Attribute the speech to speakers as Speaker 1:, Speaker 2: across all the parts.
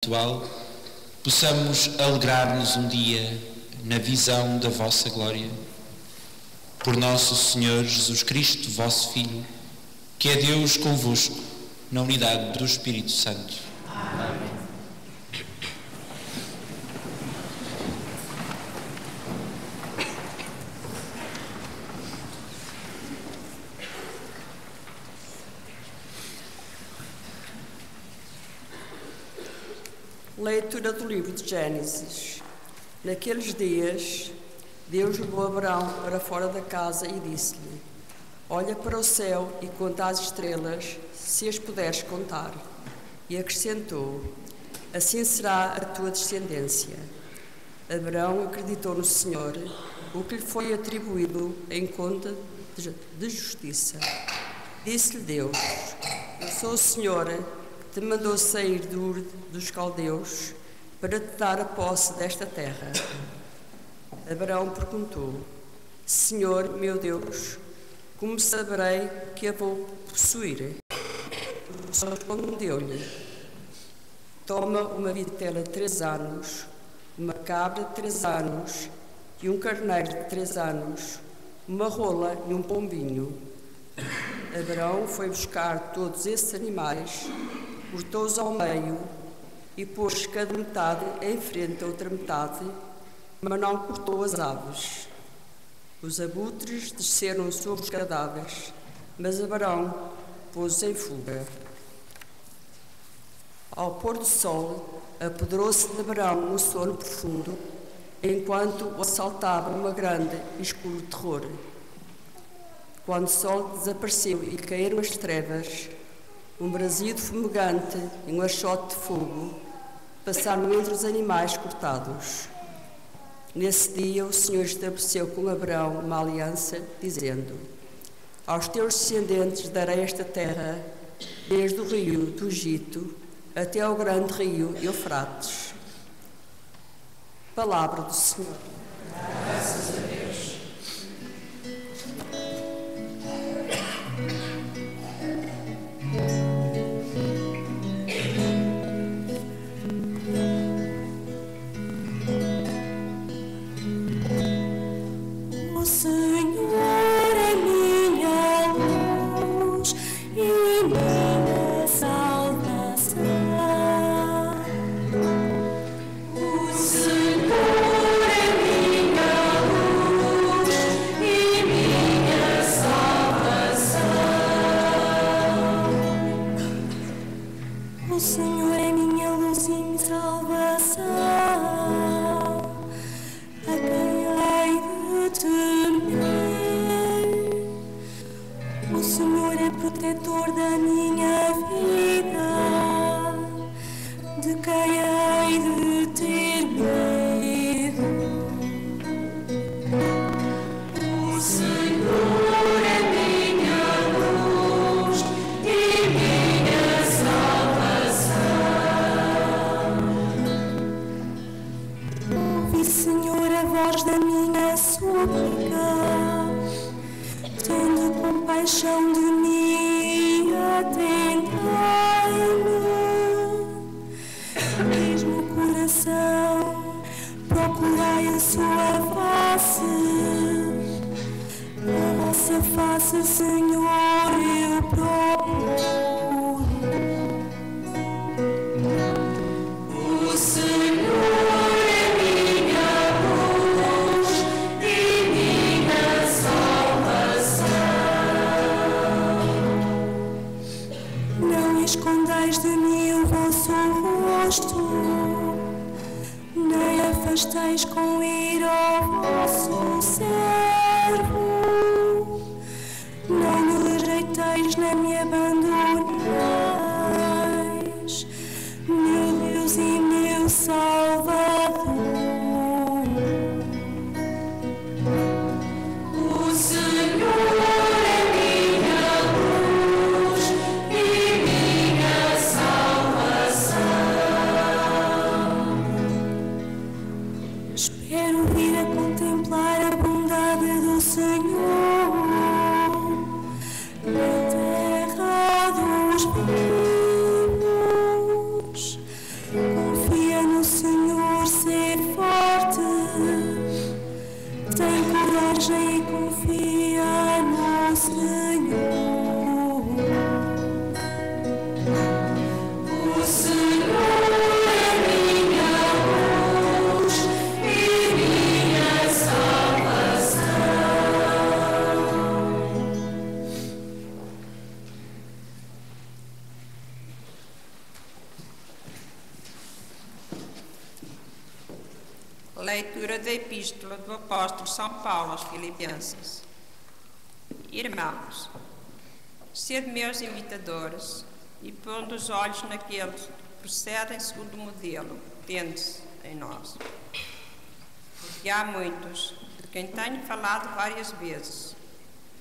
Speaker 1: atual, possamos alegrar-nos um dia na visão da vossa glória. Por nosso Senhor Jesus Cristo, vosso Filho, que é Deus convosco, na unidade do Espírito Santo. Amém.
Speaker 2: Leitura do livro de Gênesis. Naqueles dias, Deus levou Abraão para fora da casa e disse-lhe: olha para o céu e conta as estrelas, se as puderes contar. E acrescentou: assim será a tua descendência. Abraão acreditou no Senhor, o que lhe foi atribuído em conta de justiça. Disse-lhe Deus: eu sou o Senhor, te mandou sair de Ur dos Caldeus para te dar a posse desta terra. Abraão perguntou: Senhor, meu Deus, como saberei que a vou possuir? O Senhor respondeu-lhe: toma uma vitela de 3 anos, uma cabra de 3 anos e um carneiro de 3 anos, uma rola e um pombinho. Abraão foi buscar todos esses animais, cortou-os ao meio e pôs cada metade em frente à outra metade, mas não cortou as aves. Os abutres desceram sobre os cadáveres, mas Abraão pôs-os em fuga. Ao pôr do sol, apoderou-se de Abraão um sono profundo, enquanto o assaltava uma grande e escuro terror. Quando o sol desapareceu e caíram as trevas, um brasido fumegante e um achote de fogo passaram entre os animais cortados. Nesse dia o Senhor estabeleceu com Abraão uma aliança, dizendo: aos teus descendentes darei esta terra, desde o rio do Egito até ao grande rio Eufrates. Palavra do Senhor.
Speaker 3: Graças a Deus.
Speaker 4: Espero vir a contemplar a bondade do Senhor na terra. encoraja e confia no Senhor. O Senhor é minha luz e minha salvação.
Speaker 3: Leitura da Epístola do Apóstolo São Paulo aos Filipenses. Irmãos, sede meus imitadores e pondo os olhos naqueles que procedem segundo o modelo, tende-se em nós. Porque há muitos, de quem tenho falado várias vezes,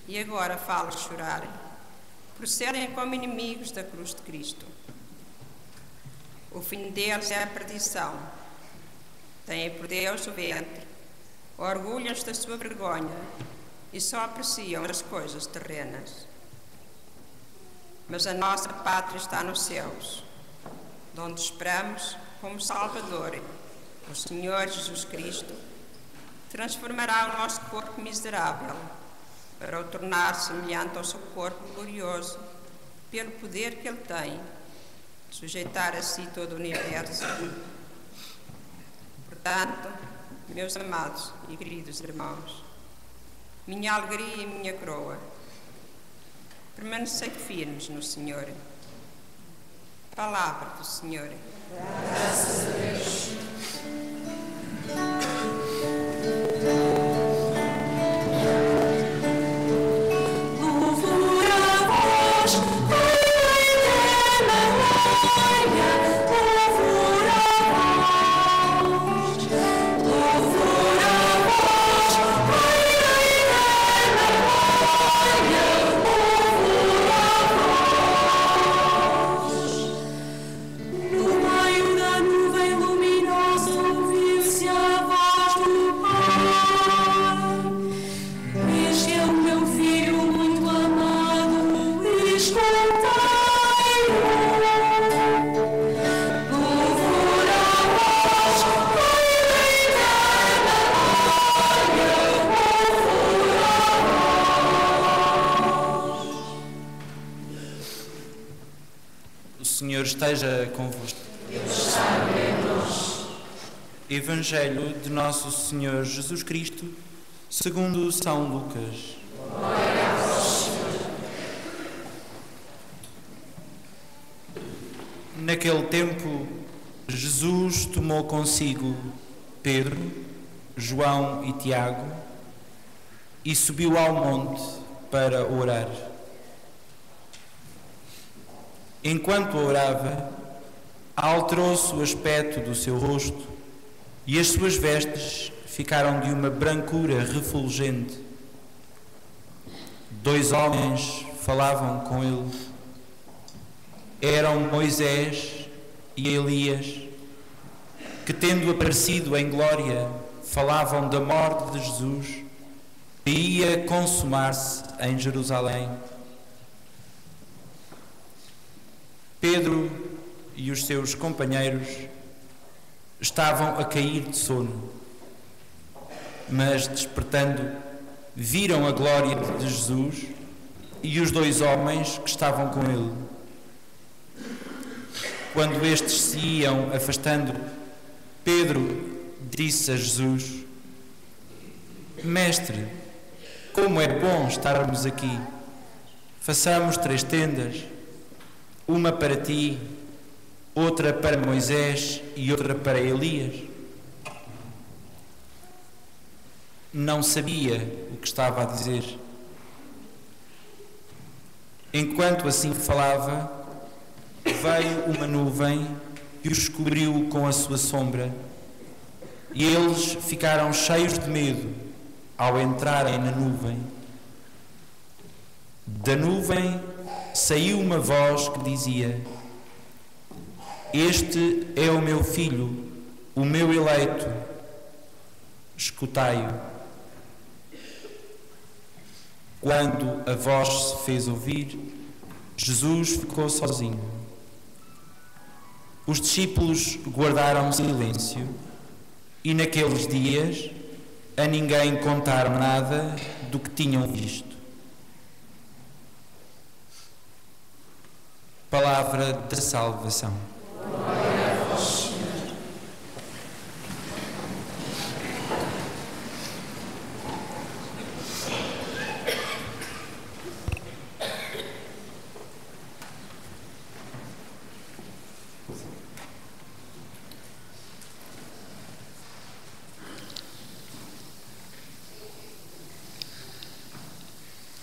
Speaker 3: e agora falo chorarem, procedem como inimigos da cruz de Cristo. O fim deles é a perdição. Têm por Deus o ventre, orgulham-se da sua vergonha e só apreciam as coisas terrenas. Mas a nossa pátria está nos céus, de onde esperamos como Salvador, o Senhor Jesus Cristo, transformará o nosso corpo miserável para o tornar semelhante ao seu corpo glorioso, pelo poder que ele tem de sujeitar a si todo o universo. Portanto, meus amados e queridos irmãos, minha alegria e minha coroa, permanecei firmes no Senhor. Palavra do Senhor.
Speaker 2: Graças a Deus.
Speaker 1: O Senhor esteja convosco. Evangelho de Nosso Senhor Jesus Cristo, segundo São Lucas.
Speaker 2: Glória a vós, Senhor.
Speaker 1: Naquele tempo, Jesus tomou consigo Pedro, João e Tiago e subiu ao monte para orar. Enquanto orava, alterou-se o aspecto do seu rosto e as suas vestes ficaram de uma brancura refulgente. 2 homens falavam com ele. Eram Moisés e Elias, que, tendo aparecido em glória, falavam da morte de Jesus que ia consumar-se em Jerusalém. Pedro e os seus companheiros estavam a cair de sono, mas, despertando, viram a glória de Jesus e os 2 homens que estavam com ele. Quando estes se iam afastando, Pedro disse a Jesus: Mestre, como é bom estarmos aqui. Façamos 3 tendas, uma para ti, outra para Moisés e outra para Elias. Não sabia o que estava a dizer. Enquanto assim falava, veio uma nuvem e os cobriu com a sua sombra, e eles ficaram cheios de medo ao entrarem na nuvem. Da nuvem saiu uma voz que dizia: Este é o meu filho, o meu eleito, escutai-o. Quando a voz se fez ouvir, Jesus ficou sozinho. Os discípulos guardaram silêncio e naqueles dias a ninguém contar nada do que tinham visto. Palavra da salvação.
Speaker 4: Glória a vós, Senhor.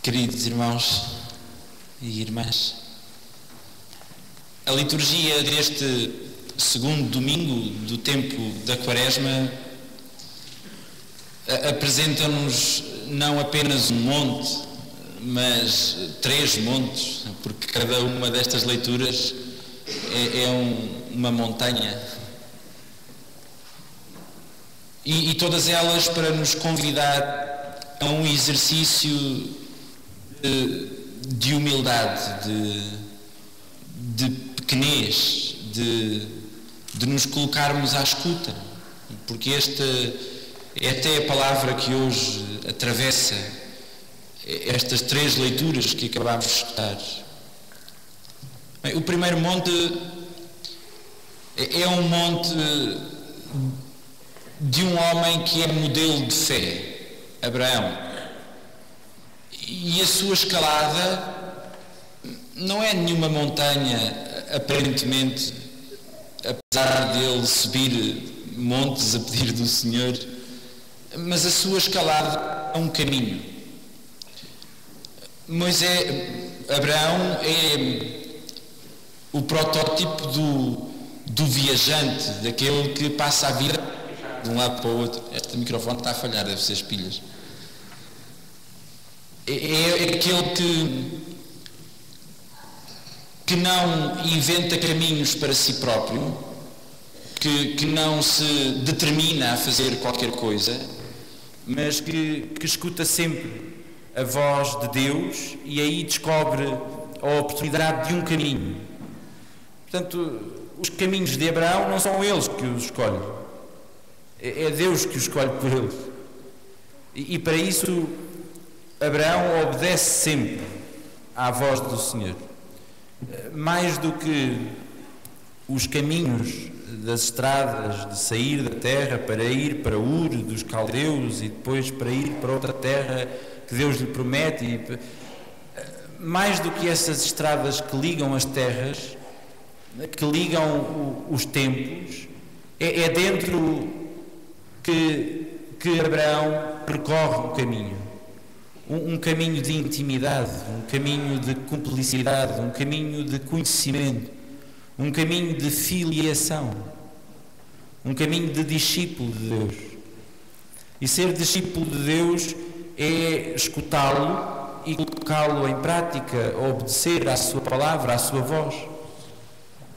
Speaker 1: Queridos irmãos e irmãs, a liturgia deste segundo domingo do tempo da Quaresma apresenta-nos não apenas um monte, mas 3 montes, porque cada uma destas leituras é uma montanha. E todas elas para nos convidar a um exercício de humildade, de pequenez, de nos colocarmos à escuta, porque esta é até a palavra que hoje atravessa estas 3 leituras que acabámos de escutar. Bem, o primeiro monte é um monte de um homem que é modelo de fé, Abraão. E a sua escalada não é nenhuma montanha, aparentemente, apesar dele subir montes a pedir do Senhor, mas a sua escalada é um caminho. Abraão é o protótipo do viajante, daquele que passa a vida de um lado para o outro. Este microfone está a falhar, deve ser as pilhas. É aquele que não inventa caminhos para si próprio, que não se determina a fazer qualquer coisa, mas que escuta sempre a voz de Deus e aí descobre a oportunidade de um caminho. Portanto, os caminhos de Abraão não são eles que os escolhem, é Deus que os escolhe por eles. E para isso Abraão obedece sempre à voz do Senhor. Mais do que os caminhos das estradas de sair da terra para ir para Ur dos caldeus e depois para ir para outra terra que Deus lhe promete, mais do que essas estradas que ligam as terras, que ligam os tempos, é dentro que Abraão percorre um caminho. Um caminho de intimidade, um caminho de cumplicidade, um caminho de conhecimento, um caminho de filiação, um caminho de discípulo de Deus. E ser discípulo de Deus é escutá-lo e colocá-lo em prática, obedecer à sua palavra, à sua voz.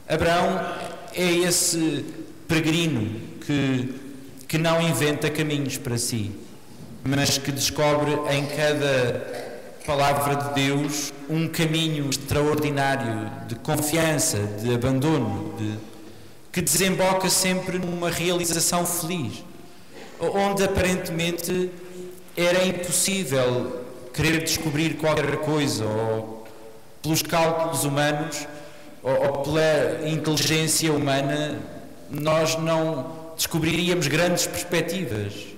Speaker 1: Abraão é esse peregrino que não inventa caminhos para si, mas que descobre em cada palavra de Deus um caminho extraordinário de confiança, de abandono, que desemboca sempre numa realização feliz, onde aparentemente era impossível querer descobrir qualquer coisa, ou pelos cálculos humanos, ou pela inteligência humana, nós não descobriríamos grandes perspectivas.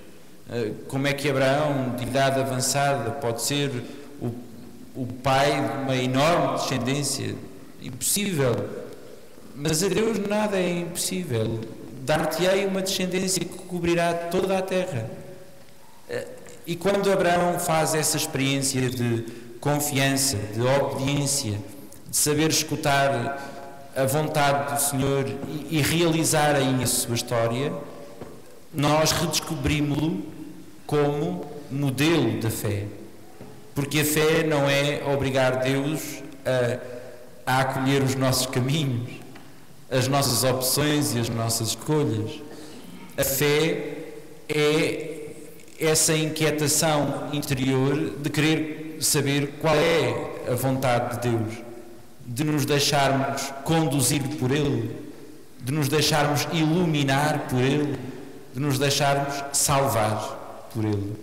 Speaker 1: Como é que Abraão, de idade avançada, pode ser o pai de uma enorme descendência? Impossível. Mas a Deus nada é impossível. Dar-te-ei uma descendência que cobrirá toda a terra. E quando Abraão faz essa experiência de confiança, de obediência, de saber escutar a vontade do Senhor e realizar aí a sua história, nós redescobrimos-lo como modelo da fé. Porque a fé não é obrigar Deus a acolher os nossos caminhos, as nossas opções e as nossas escolhas. A fé é essa inquietação interior de querer saber qual é a vontade de Deus, de nos deixarmos conduzir por Ele, de nos deixarmos iluminar por Ele, de nos deixarmos salvar. por Ele.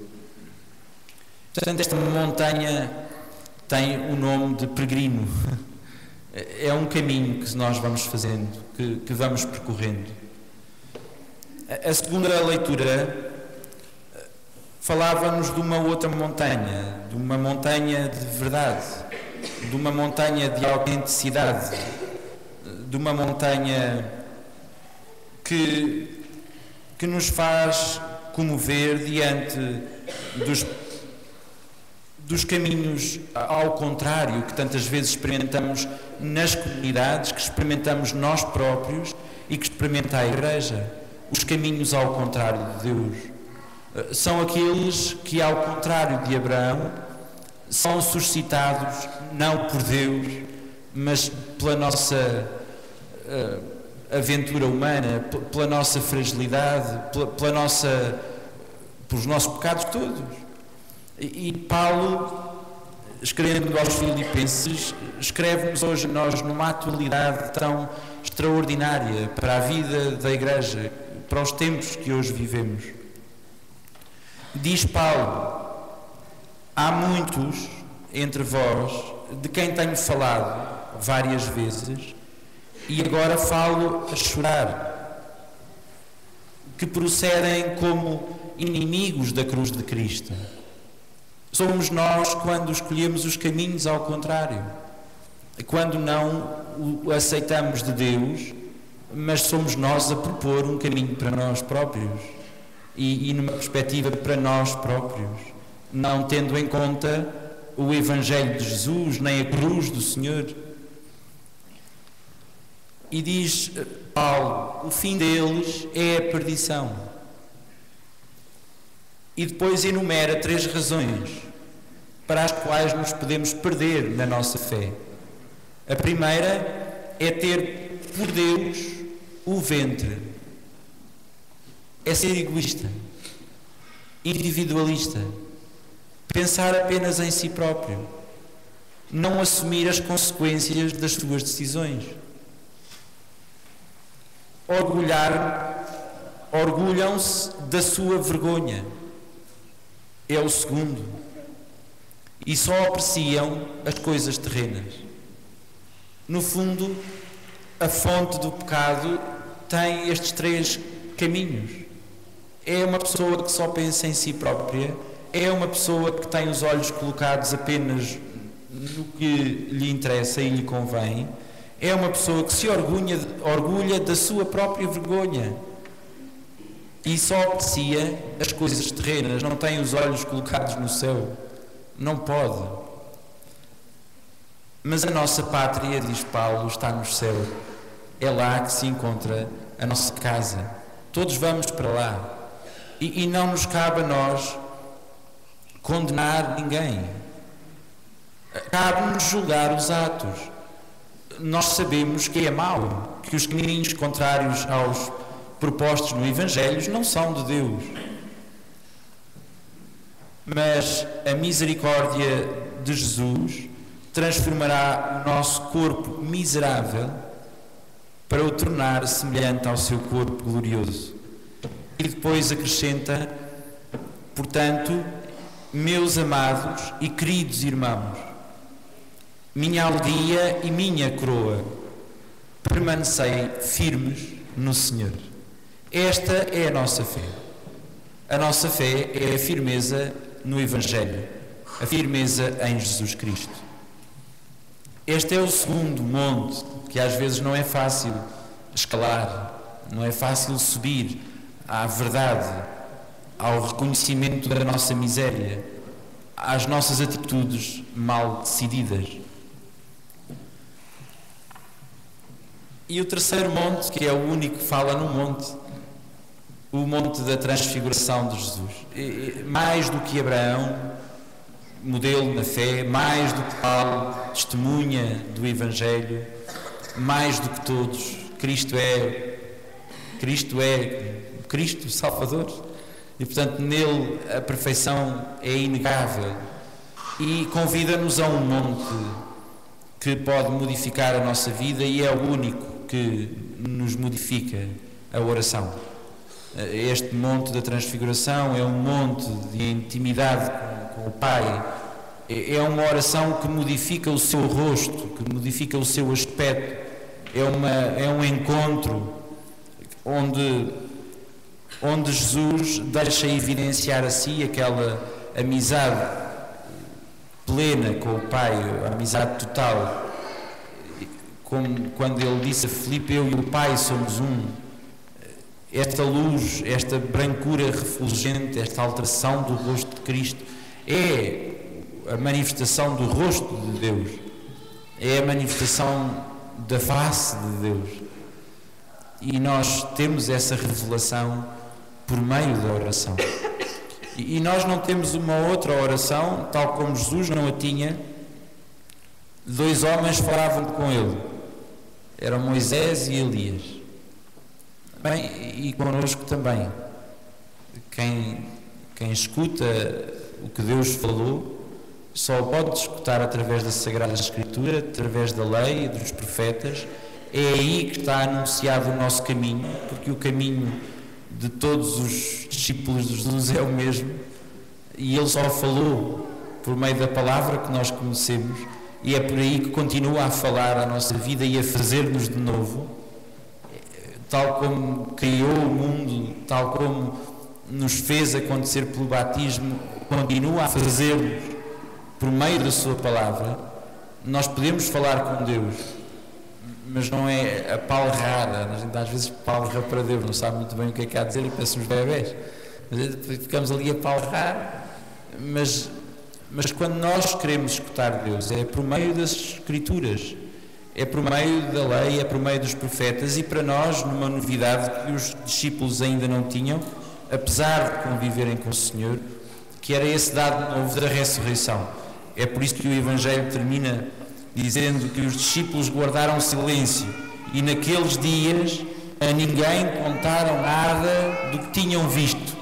Speaker 1: Portanto, esta montanha tem o nome de peregrino. É um caminho que nós vamos fazendo, que vamos percorrendo. A segunda leitura falava-nos de uma outra montanha, de uma montanha de verdade, de uma montanha de autenticidade, de uma montanha que nos faz comover diante dos caminhos ao contrário que tantas vezes experimentamos nas comunidades, que experimentamos nós próprios e que experimenta a Igreja. Os caminhos ao contrário de Deus são aqueles que, ao contrário de Abraão, são suscitados não por Deus, mas pela nossa aventura humana, pela nossa fragilidade, pelos nossos pecados todos. E Paulo, escrevendo aos Filipenses, escreve-nos hoje a nós numa atualidade tão extraordinária para a vida da Igreja, para os tempos que hoje vivemos. Diz Paulo: há muitos entre vós de quem tenho falado várias vezes e agora falo a chorar, que procedem como inimigos da cruz de Cristo. Somos nós quando escolhemos os caminhos ao contrário, quando não o aceitamos de Deus, mas somos nós a propor um caminho para nós próprios e numa perspectiva para nós próprios, não tendo em conta o Evangelho de Jesus, nem a cruz do Senhor. E diz Paulo, o fim deles é a perdição. E depois enumera 3 razões para as quais nos podemos perder na nossa fé. A primeira é ter por Deus o ventre. É ser egoísta, individualista, pensar apenas em si próprio, não assumir as consequências das suas decisões. Orgulham-se da sua vergonha. É o segundo. E só apreciam as coisas terrenas. No fundo, a fonte do pecado tem estes 3 caminhos. É uma pessoa que só pensa em si própria, é uma pessoa que tem os olhos colocados apenas no que lhe interessa e lhe convém, é uma pessoa que se orgulha da sua própria vergonha e só aprecia as coisas terrenas, não tem os olhos colocados no céu. Não pode. Mas a nossa pátria, diz Paulo, está no céu. É lá que se encontra a nossa casa. Todos vamos para lá. E não nos cabe a nós condenar ninguém. Cabe-nos julgar os atos. Nós sabemos que é mau, que os caminhos contrários aos propostos no Evangelho não são de Deus. Mas a misericórdia de Jesus transformará o nosso corpo miserável para o tornar semelhante ao seu corpo glorioso. E depois acrescenta, portanto, meus amados e queridos irmãos, minha alegria e minha coroa, permanecei firmes no Senhor. Esta é a nossa fé. A nossa fé é a firmeza no Evangelho, a firmeza em Jesus Cristo. Este é o segundo monte que às vezes não é fácil escalar, não é fácil subir à verdade, ao reconhecimento da nossa miséria, às nossas atitudes mal decididas. E o terceiro monte, que é o único que fala no monte, o monte da transfiguração de Jesus. Mais do que Abraão, modelo na fé, mais do que Paulo, testemunha do Evangelho, mais do que todos, Cristo Cristo Salvador. E portanto nele a perfeição é inegável e convida-nos a um monte que pode modificar a nossa vida e é o único que nos modifica, a oração. Este monte da transfiguração é um monte de intimidade com o Pai. É uma oração que modifica o seu rosto, que modifica o seu aspecto. É um encontro onde Jesus deixa evidenciar a si aquela amizade plena com o Pai, a amizade total. Como quando ele disse a Filipe: eu e o Pai somos um. Esta luz, esta brancura refulgente, esta alteração do rosto de Cristo é a manifestação do rosto de Deus, é a manifestação da face de Deus. E nós temos essa revelação por meio da oração. E nós não temos uma outra oração, tal como Jesus não a tinha. 2 homens falavam com ele, eram Moisés e Elias. Bem, e connosco também. Quem escuta o que Deus falou só pode escutar através da Sagrada Escritura, através da lei e dos profetas. É aí que está anunciado o nosso caminho, porque o caminho de todos os discípulos de Jesus é o mesmo, e ele só falou por meio da palavra que nós conhecemos, e é por aí que continua a falar a nossa vida e a fazer-nos de novo, tal como criou o mundo, tal como nos fez acontecer pelo batismo, continua a fazer-nos por meio da sua palavra. Nós podemos falar com Deus, mas não é a palrada. A gente às vezes palra para Deus, não sabe muito bem o que é que há a dizer e parece uns bebés. Ficamos ali a palrar, mas quando nós queremos escutar Deus é por meio das Escrituras, é por meio da lei, é por meio dos profetas, e para nós numa novidade que os discípulos ainda não tinham, apesar de conviverem com o Senhor, que era esse dado novo da ressurreição. É por isso que o Evangelho termina dizendo que os discípulos guardaram silêncio e naqueles dias a ninguém contaram nada do que tinham visto,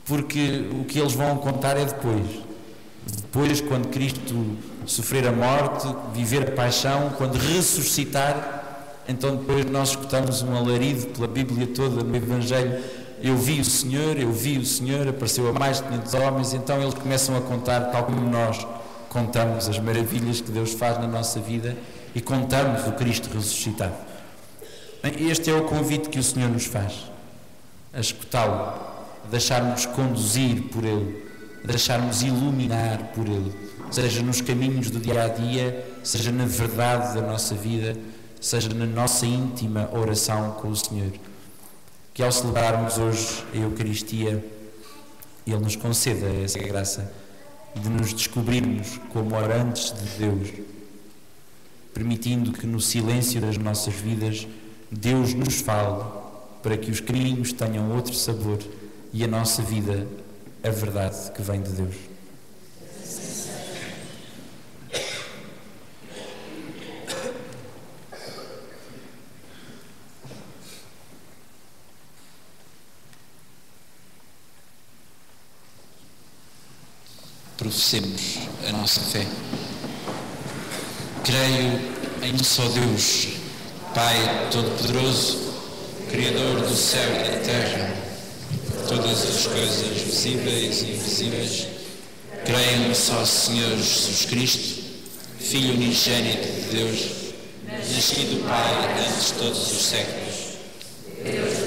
Speaker 1: porque o que eles vão contar é depois, quando Cristo sofrer a morte, viver a paixão, quando ressuscitar. Então depois nós escutamos um alarido pela Bíblia toda, no Evangelho: eu vi o Senhor, apareceu a mais de 500 homens. Então eles começam a contar, tal como nós contamos as maravilhas que Deus faz na nossa vida e contamos o Cristo ressuscitado. Bem, este é o convite que o Senhor nos faz, a escutá-lo, a deixarmos conduzir por Ele, a deixarmos iluminar por Ele, seja nos caminhos do dia-a-dia, seja na verdade da nossa vida, seja na nossa íntima oração com o Senhor. Que ao celebrarmos hoje a Eucaristia, Ele nos conceda essa graça de nos descobrirmos como orantes de Deus, permitindo que no silêncio das nossas vidas Deus nos fale, para que os caminhos tenham outro sabor e a nossa vida a verdade que vem de Deus.
Speaker 5: Professemos a nossa fé. Creio em um só Deus, Pai Todo-Poderoso, Criador do céu e da terra, todas as coisas visíveis e invisíveis. Creio em um só Senhor Jesus Cristo, Filho unigênito de Deus, nascido do Pai antes de todos os séculos,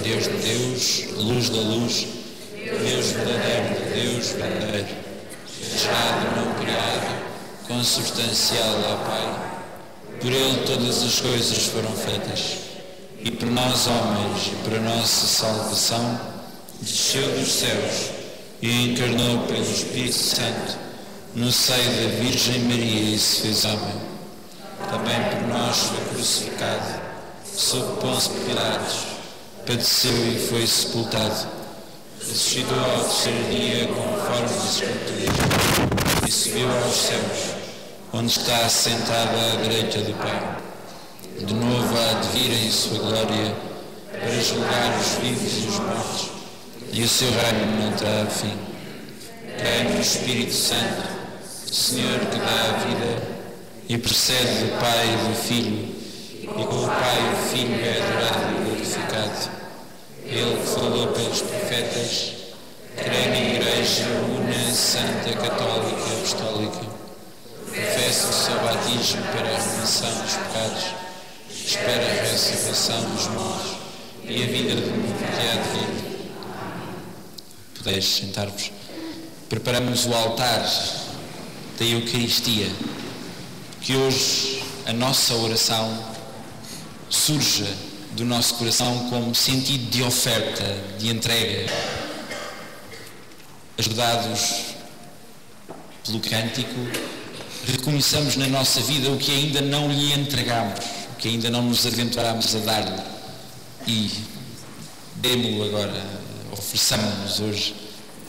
Speaker 5: Deus de Deus, luz da luz, Deus verdadeiro de Deus verdadeiro, gerado, não criado, consubstancial ao Pai. Por Ele todas as coisas foram feitas, e por nós homens, e para nossa salvação, desceu dos céus e encarnou pelo Espírito Santo no seio da Virgem Maria e se fez homem. Também por nós foi crucificado, sob Pôncio Pilatos, padeceu e foi sepultado. Ressuscitou ao terceiro dia, conforme as Escrituras, e subiu aos céus, onde está assentado à direita do Pai. De novo há de vir em sua glória, para julgar os vivos e os mortos, e o seu reino não terá fim. Creio no Espírito Santo, Senhor que dá a vida, e procede do Pai e do Filho, e com o Pai e o Filho é adorado e glorificado.
Speaker 1: Ele que falou pelos profetas, creio na Igreja Una, Santa, Católica e Apostólica. Confesso o seu batismo para a remissão dos pecados, espero a ressurreição dos mortos e a vida do mundo que há de vir. Podeis sentar-vos. Preparamos o altar da Eucaristia, que hoje a nossa oração surja do nosso coração como sentido de oferta, de entrega, ajudados pelo cântico, reconheçamos na nossa vida o que ainda não lhe entregamos, o que ainda não nos aventuramos a dar-lhe, e demo-lo agora, ofereçamos-nos hoje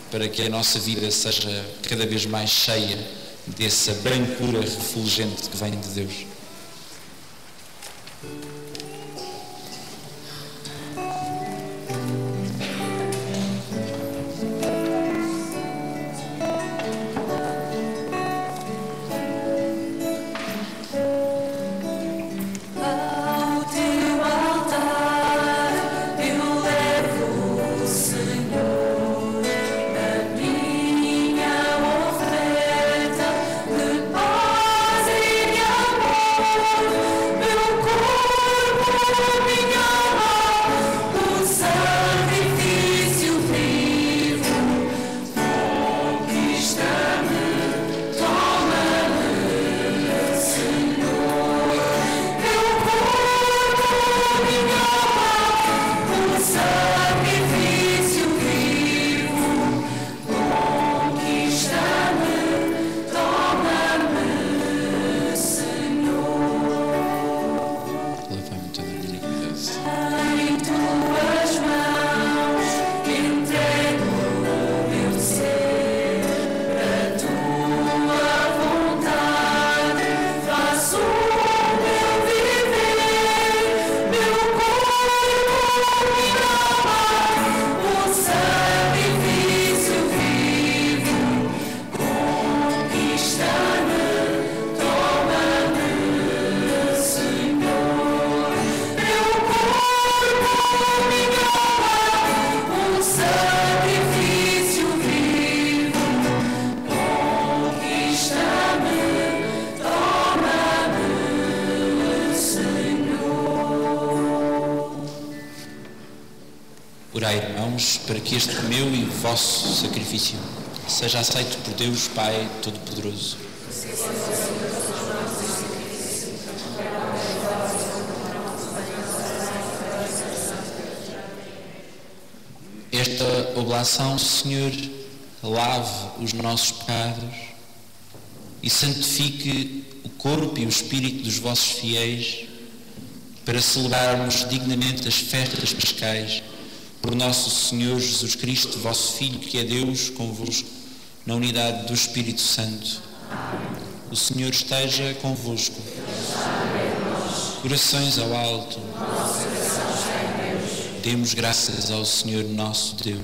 Speaker 1: para que a nossa vida seja cada vez mais cheia dessa brancura refulgente que vem de Deus. Orai, irmãos, para que este meu e vosso sacrifício seja aceito por Deus Pai Todo-Poderoso. Esta oblação, Senhor, lave os nossos pecados e santifique o corpo e o espírito dos vossos fiéis para celebrarmos dignamente as festas pascais por nosso Senhor Jesus Cristo, vosso Filho, que é Deus convosco, na unidade do Espírito Santo. O Senhor esteja convosco. Corações ao alto. Demos graças ao Senhor nosso Deus.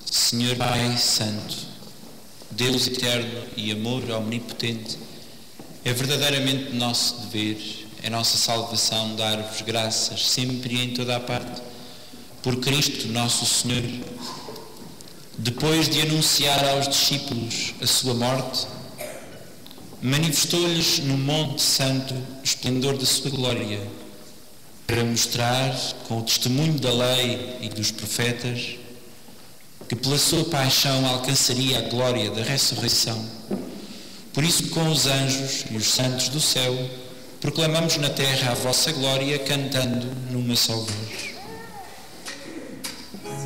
Speaker 1: Senhor Pai Santo, Deus eterno e amor omnipotente, é verdadeiramente nosso dever, é nossa salvação dar-vos graças sempre e em toda a parte, por Cristo nosso Senhor. Depois de anunciar aos discípulos a sua morte, manifestou-lhes no Monte Santo o esplendor da sua glória, para mostrar, com o testemunho da lei e dos profetas, que pela sua paixão alcançaria a glória da ressurreição. Por isso, com os anjos e os santos do céu, proclamamos na terra a vossa glória, cantando numa só voz.
Speaker 6: Glória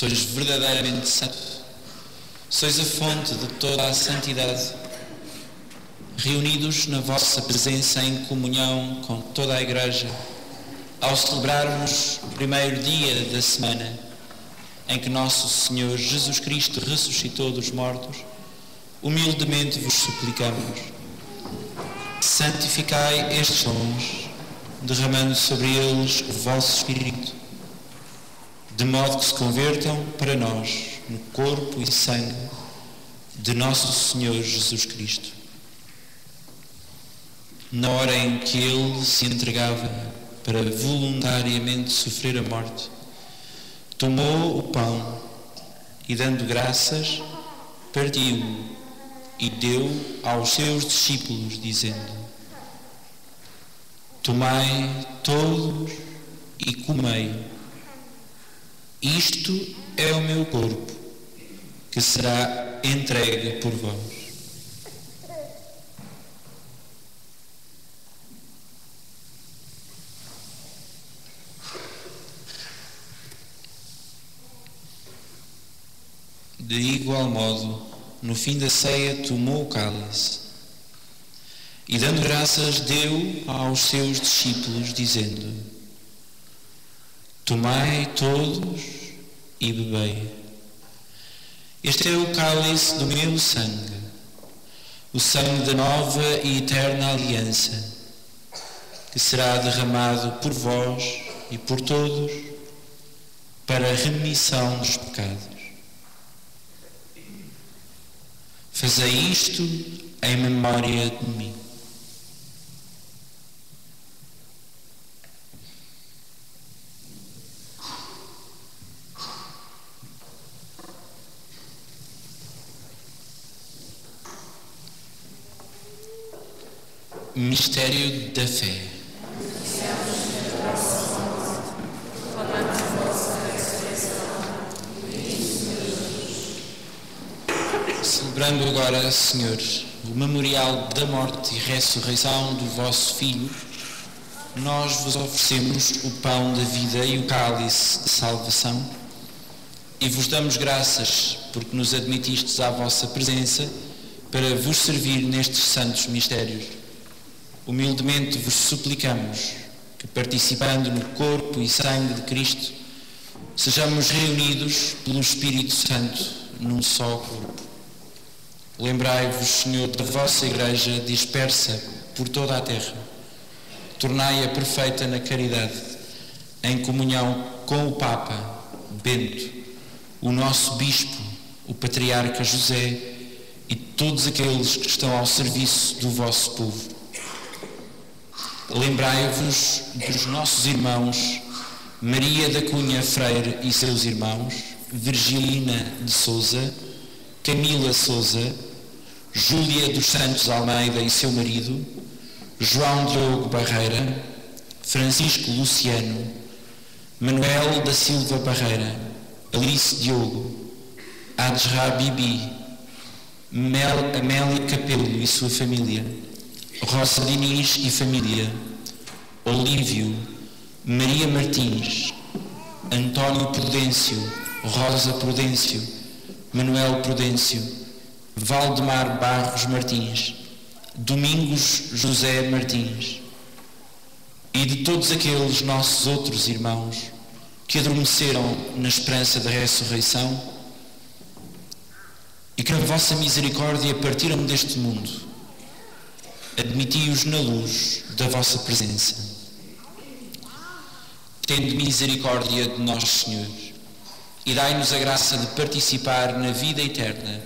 Speaker 1: sois verdadeiramente santo, sois a fonte de toda a santidade. Reunidos na vossa presença em comunhão com toda a Igreja, ao celebrarmos o primeiro dia da semana em que nosso Senhor Jesus Cristo ressuscitou dos mortos, humildemente vos suplicamos: santificai estes dons, derramando sobre eles o vosso Espírito, de modo que se convertam para nós no corpo e sangue de nosso Senhor Jesus Cristo. Na hora em que Ele se entregava para voluntariamente sofrer a morte, tomou o pão e, dando graças, partiu-o e deu aos seus discípulos, dizendo: tomai todos e comei. Isto é o meu corpo, que será entregue por vós. De igual modo, no fim da ceia, tomou o cálice e, dando graças, deu aos seus discípulos, dizendo: tomai todos e bebei. Este é o cálice do meu sangue, o sangue da nova e eterna aliança, que será derramado por vós e por todos para a remissão dos pecados. Fazei isto em memória de mim. Mistério da fé. Celebrando agora, Senhor, o memorial da morte e ressurreição do vosso Filho, nós vos oferecemos o pão da vida e o cálice de salvação e vos damos graças porque nos admitistes à vossa presença para vos servir nestes santos mistérios. Humildemente vos suplicamos que, participando no corpo e sangue de Cristo, sejamos reunidos pelo Espírito Santo num só corpo. Lembrai-vos, Senhor, da vossa Igreja dispersa por toda a terra. Tornai-a perfeita na caridade, em comunhão com o Papa Bento, o nosso Bispo, o Patriarca José e todos aqueles que estão ao serviço do vosso povo. Lembrai-vos dos nossos irmãos Maria da Cunha Freire e seus irmãos, Virgilina de Sousa, Camila Sousa, Júlia dos Santos Almeida e seu marido, João Diogo Barreira, Francisco Luciano, Manuel da Silva Barreira, Alice Diogo, Adjra Bibi, Amélia Capelo e sua família, Rosa Diniz e família, Olívio, Maria Martins, António Prudêncio, Rosa Prudêncio, Manuel Prudêncio, Valdemar Barros Martins, Domingos José Martins, e de todos aqueles nossos outros irmãos que adormeceram na esperança da ressurreição e que na vossa misericórdia partiram deste mundo. Admiti-os na luz da vossa presença. Tende misericórdia de nós, Senhor, e dai-nos a graça de participar na vida eterna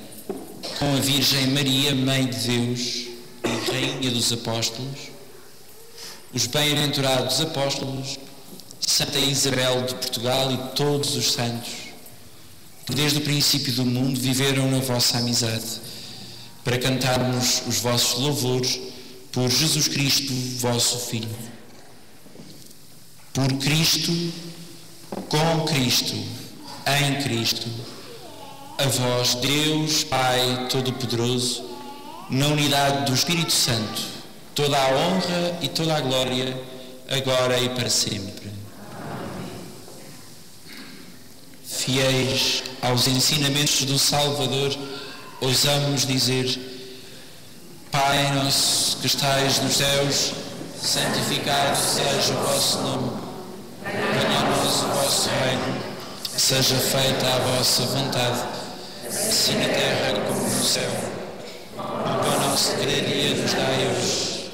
Speaker 1: com a Virgem Maria, Mãe de Deus e Rainha dos Apóstolos, os bem-aventurados apóstolos, Santa Isabel de Portugal e todos os santos, que desde o princípio do mundo viveram na vossa amizade, para cantarmos os vossos louvores por Jesus Cristo, vosso Filho. Por Cristo, com Cristo, em Cristo, a vós, Deus, Pai Todo-Poderoso, na unidade do Espírito Santo, toda a honra e toda a glória, agora e para sempre. fiéis aos ensinamentos do Salvador, ousamos dizer: Pai nosso que estais nos céus, santificado seja o vosso nome. Venha a nós o vosso reino, seja feita a vossa vontade, assim na terra como no céu. O pão nosso de cada dia nos dai hoje.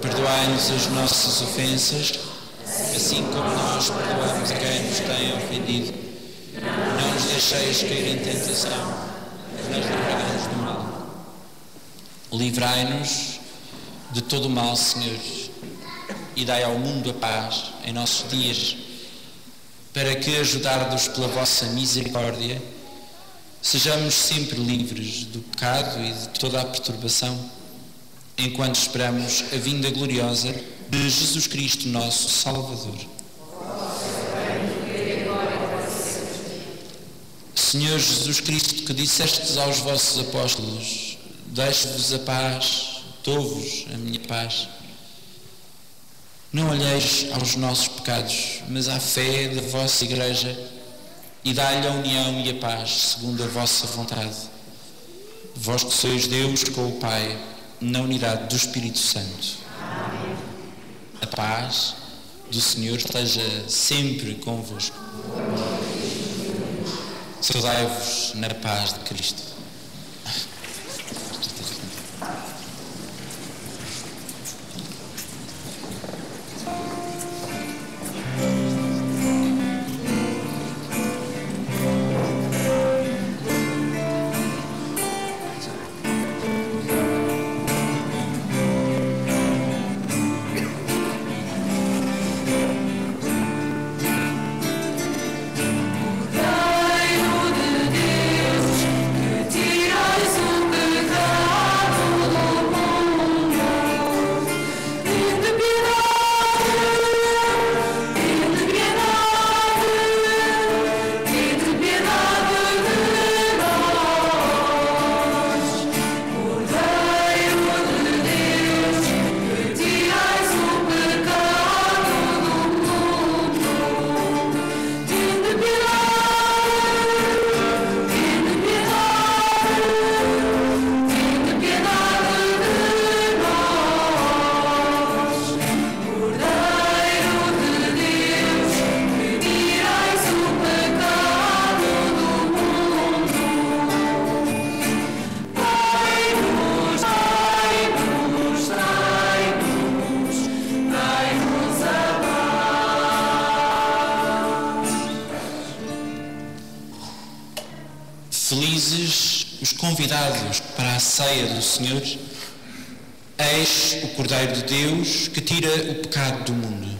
Speaker 1: Perdoai-nos as nossas ofensas, assim como nós perdoamos a quem nos tem ofendido. Não nos deixeis cair em tentação, mas livrai-nos do mal. Livrai-nos de todo o mal, Senhor, e dai ao mundo a paz em nossos dias, para que, ajudados pela vossa misericórdia, sejamos sempre livres do pecado e de toda a perturbação, enquanto esperamos a vinda gloriosa de Jesus Cristo, nosso Salvador. Senhor Jesus Cristo, que dissestes aos vossos apóstolos: deixo-vos a paz, dou-vos a minha paz. Não olheis aos nossos pecados, mas à fé da vossa Igreja, e dai-lhe a união e a paz, segundo a vossa vontade. Vós que sois Deus com o Pai, na unidade do Espírito Santo. Amém. A paz do Senhor esteja sempre convosco. Saudai-vos na paz de Cristo. Felizes os convidados para a ceia do Senhor. Eis o Cordeiro de Deus que tira o pecado do mundo.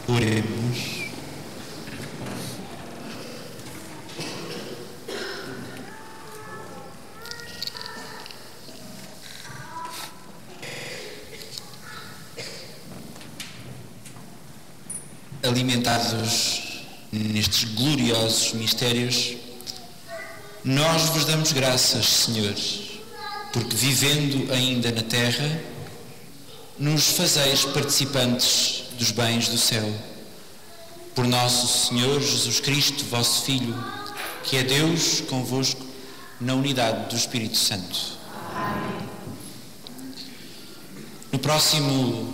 Speaker 1: Oremos. Alimentados nestes gloriosos mistérios, nós vos damos graças, Senhor, porque vivendo ainda na terra, nos fazeis participantes dos bens do céu. Por nosso Senhor Jesus Cristo, vosso Filho, que é Deus convosco, na unidade do Espírito Santo. Amém. No próximo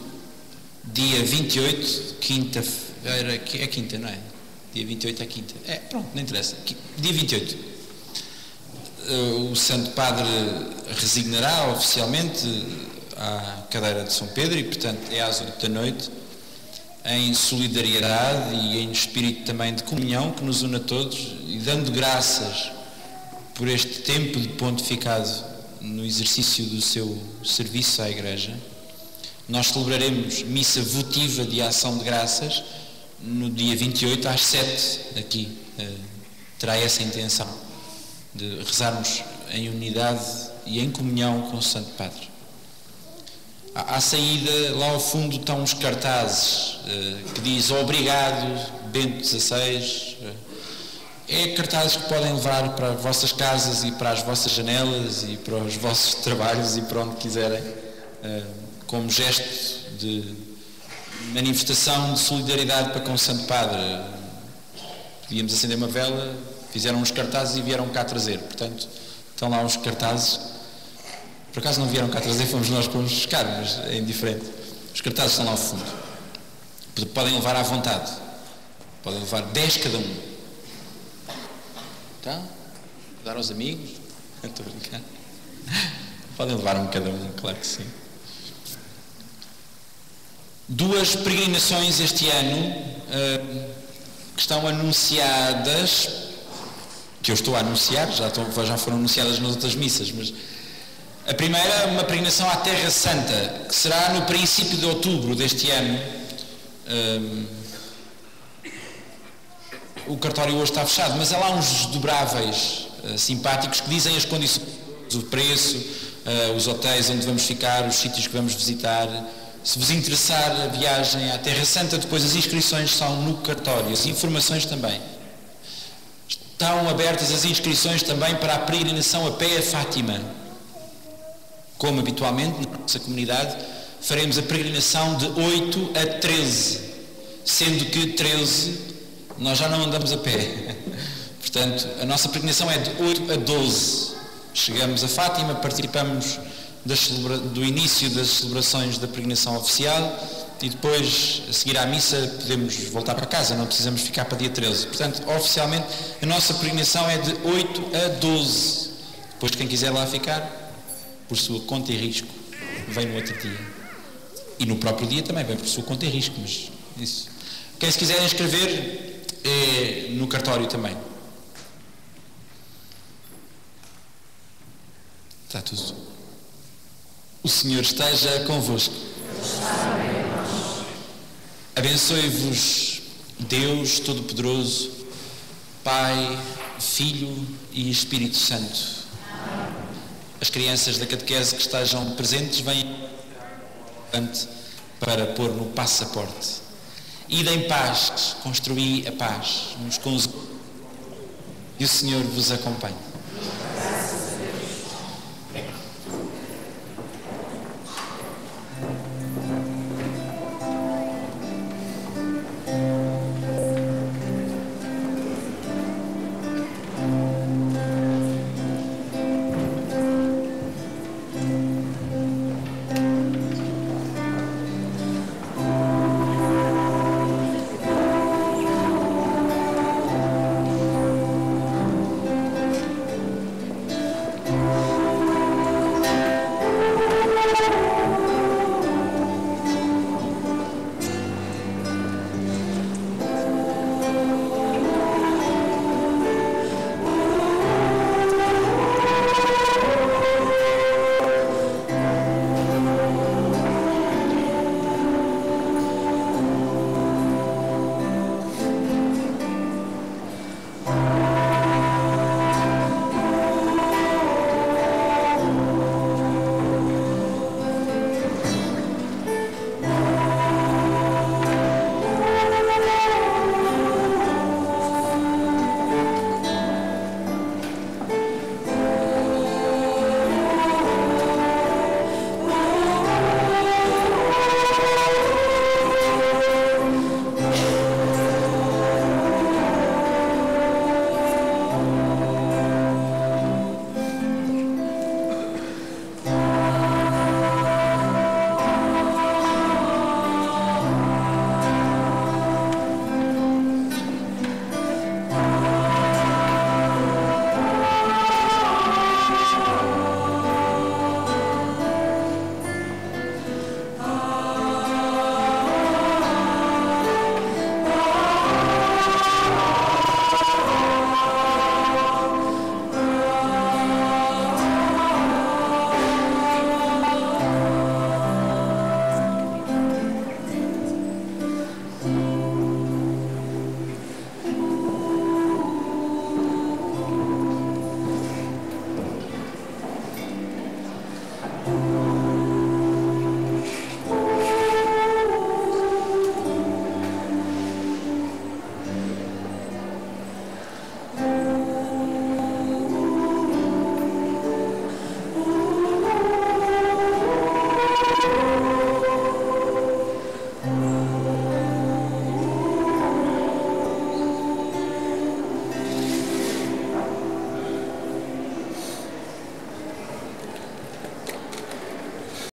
Speaker 1: dia 28, quinta-feira, é quinta, não é? Dia 28 é quinta. Pronto, não interessa. Dia 28. O Santo Padre resignará oficialmente à cadeira de São Pedro e, portanto, é às 8 da noite, em solidariedade e em espírito também de comunhão que nos une a todos, e dando graças por este tempo de pontificado no exercício do seu serviço à Igreja. Nós celebraremos missa votiva de ação de graças no dia 28 às 7 aqui. Terá essa intenção de rezarmos em unidade e em comunhão com o Santo Padre. À saída, lá ao fundo, estão uns cartazes que diz obrigado, Bento XVI. É cartazes que podem levar para as vossas casas e para as vossas janelas e para os vossos trabalhos e para onde quiserem, como gesto de manifestação de solidariedade para com o Santo Padre. Podíamos acender uma vela, fizeram uns cartazes e vieram cá trazer. Portanto, estão lá uns cartazes. Por acaso não vieram cá trazer, fomos nós que fomos buscar, mas é indiferente. Os cartazes estão lá ao fundo. Podem levar à vontade. Podem levar 10 cada um. Tá? Dar aos amigos? Estou a brincar. Podem levar um cada um, claro que sim. 2 peregrinações este ano que estão anunciadas, que eu estou a anunciar, já foram anunciadas nas outras missas, mas a primeira é uma peregrinação à Terra Santa, que será no princípio de outubro deste ano. O cartório hoje está fechado, mas há lá uns desdobráveis simpáticos que dizem as condições, o preço, os hotéis onde vamos ficar, os sítios que vamos visitar. Se vos interessar a viagem à Terra Santa, depois as inscrições são no cartório, as informações também. Estão abertas as inscrições também para a peregrinação a pé a Fátima. Como habitualmente, na nossa comunidade, faremos a peregrinação de 8 a 13, sendo que 13 nós já não andamos a pé. Portanto, a nossa peregrinação é de 8 a 12. Chegamos a Fátima, participamos do início das celebrações da peregrinação oficial e depois, a seguir à missa, podemos voltar para casa, não precisamos ficar para dia 13. Portanto, oficialmente, a nossa peregrinação é de 8 a 12. Depois, quem quiser lá ficar, por sua conta e risco, vem no outro dia. E no próprio dia também, vem por sua conta e risco, mas isso. Quem se quiser inscrever, é no cartório também. Está tudo. O Senhor esteja convosco. Abençoe-vos Deus Todo-Poderoso, Pai, Filho e Espírito Santo. As crianças da catequese que estejam presentes vêm para pôr no passaporte. Ide em paz, construí a paz uns com os outros. E o Senhor vos acompanhe.